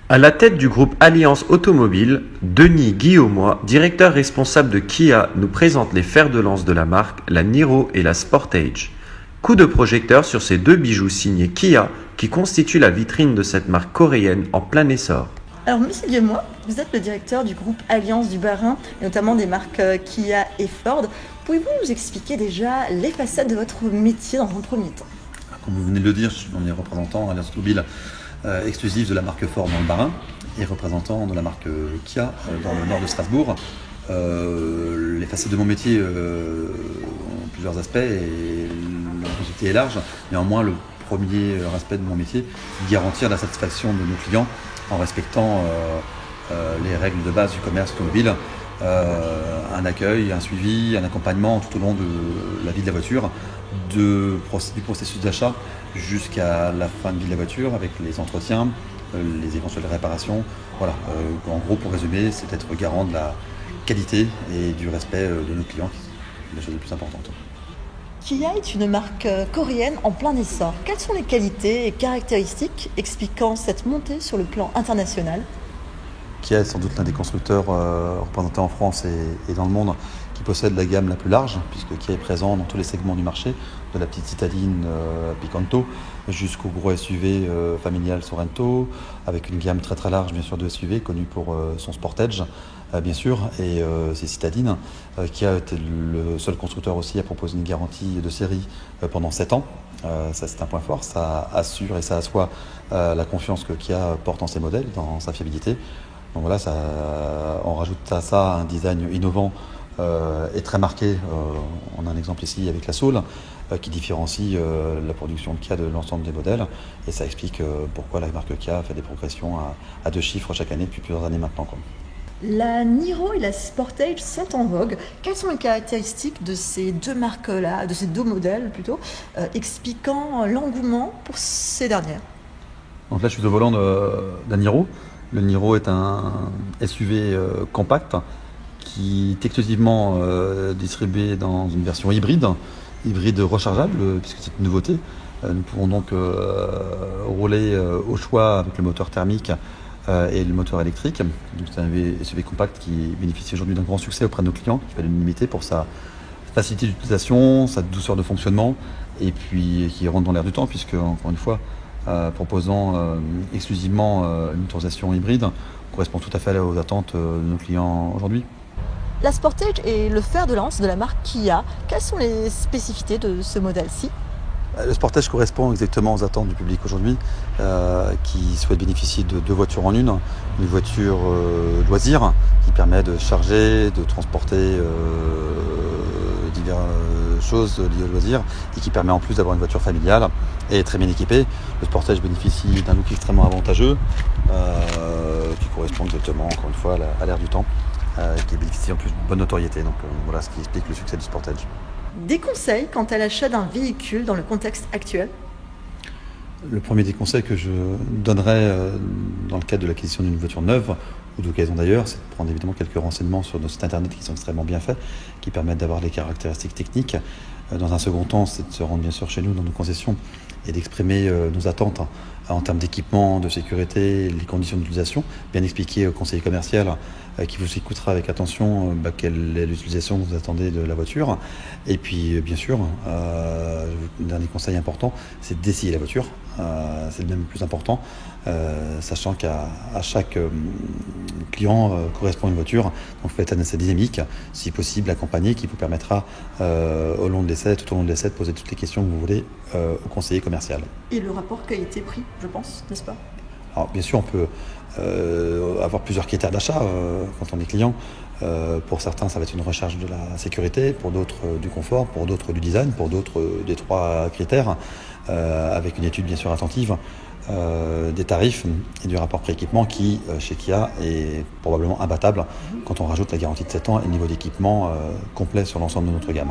À la tête du groupe Alliance Automobile, Denis Guillaumois, directeur responsable de Kia, nous présente les fers de lance de la marque, la Niro et la Sportage. Coup de projecteur sur ces deux bijoux signés Kia qui constituent la vitrine de cette marque coréenne en plein essor. Alors, monsieur Guillemois, vous êtes le directeur du groupe Alliance du Bas-Rhin, et notamment des marques Kia et Ford. Pouvez-vous nous expliquer déjà les facettes de votre métier dans un premier temps ? Comme vous venez de le dire, on est représentant Alliance Automobile exclusif de la marque Ford dans le Bas-Rhin et représentant de la marque Kia dans le nord de Strasbourg. Les facettes de mon métier ont plusieurs aspects et la responsabilité est large. Néanmoins, le premier aspect de mon métier, c'est de garantir la satisfaction de nos clients en respectant les règles de base du commerce automobile, un accueil, un suivi, un accompagnement tout au long de la vie de la voiture, du processus d'achat jusqu'à la fin de vie de la voiture avec les entretiens, les éventuelles réparations. Voilà, en gros, pour résumer, c'est d'être garant de la qualité et du respect de nos clients, qui est la chose la plus importante. Kia est une marque coréenne en plein essor. Quelles sont les qualités et caractéristiques expliquant cette montée sur le plan international ? Kia est sans doute l'un des constructeurs représentés en France et dans le monde qui possède la gamme la plus large, puisque Kia est présent dans tous les segments du marché, de la petite citadine Picanto jusqu'au gros SUV familial Sorento, avec une gamme très très large bien sûr de SUV, connu pour son Sportage bien sûr, et ses citadines. Kia était le seul constructeur aussi à proposer une garantie de série pendant 7 ans. Ça c'est un point fort, ça assure et ça assoit la confiance que Kia porte en ses modèles, dans sa fiabilité. Donc voilà, on rajoute à ça un design innovant et très marqué. On a un exemple ici avec la Soul qui différencie la production de Kia de l'ensemble des modèles, et ça explique pourquoi la marque Kia fait des progressions à 2 chiffres chaque année depuis plusieurs années maintenant, quoi. La Niro et la Sportage sont en vogue. Quelles sont les caractéristiques de ces deux marques-là, de ces deux modèles plutôt, expliquant l'engouement pour ces dernières ? Donc là, je suis au volant d'un Niro. Le Niro est un SUV compact qui est exclusivement distribué dans une version hybride rechargeable, puisque c'est une nouveauté. Nous pouvons donc rouler au choix avec le moteur thermique et le moteur électrique. Donc c'est un SUV compact qui bénéficie aujourd'hui d'un grand succès auprès de nos clients, qui fait l'unanimité pour sa facilité d'utilisation, sa douceur de fonctionnement, et puis qui rentre dans l'air du temps, puisque, encore une fois, proposant exclusivement une motorisation hybride, correspond tout à fait aux attentes de nos clients aujourd'hui. La Sportage est le fer de lance de la marque Kia. Quelles sont les spécificités de ce modèle-ci ? Le Sportage correspond exactement aux attentes du public aujourd'hui, qui souhaite bénéficier de 2 voitures en une voiture loisir qui permet de charger, de transporter diverses choses liées au loisir, et qui permet en plus d'avoir une voiture familiale et très bien équipée. Le Sportage bénéficie d'un look extrêmement avantageux qui correspond exactement, encore une fois, à l'ère du temps, qui bénéficie en plus d'une bonne notoriété. Donc voilà ce qui explique le succès du Sportage. Des conseils quant à l'achat d'un véhicule dans le contexte actuel ? Le premier des conseils que je donnerais dans le cadre de l'acquisition d'une voiture neuve, ou d'occasion d'ailleurs, c'est de prendre évidemment quelques renseignements sur nos sites internet qui sont extrêmement bien faits, qui permettent d'avoir les caractéristiques techniques. Dans un second temps, c'est de se rendre bien sûr chez nous dans nos concessions et d'exprimer nos attentes en termes d'équipement, de sécurité, les conditions d'utilisation, bien expliquer au conseiller commercial qui vous écoutera avec attention quelle est l'utilisation que vous attendez de la voiture. Et puis bien sûr, le dernier conseil important, c'est d'essayer la voiture. C'est le même plus important, sachant qu'à chaque client correspond une voiture. Donc faites un essai dynamique, si possible accompagné, qui vous permettra tout au long de l'essai, de poser toutes les questions que vous voulez au conseiller commercial. Et le rapport qualité-prix, je pense, n'est-ce pas ? Alors bien sûr, on peut avoir plusieurs critères d'achat quand on est client. Pour certains, ça va être une recherche de la sécurité, pour d'autres du confort, pour d'autres du design, pour d'autres des 3 critères, avec une étude bien sûr attentive des tarifs et du rapport prix-équipement qui, chez Kia, est probablement imbattable quand on rajoute la garantie de 7 ans et le niveau d'équipement complet sur l'ensemble de notre gamme.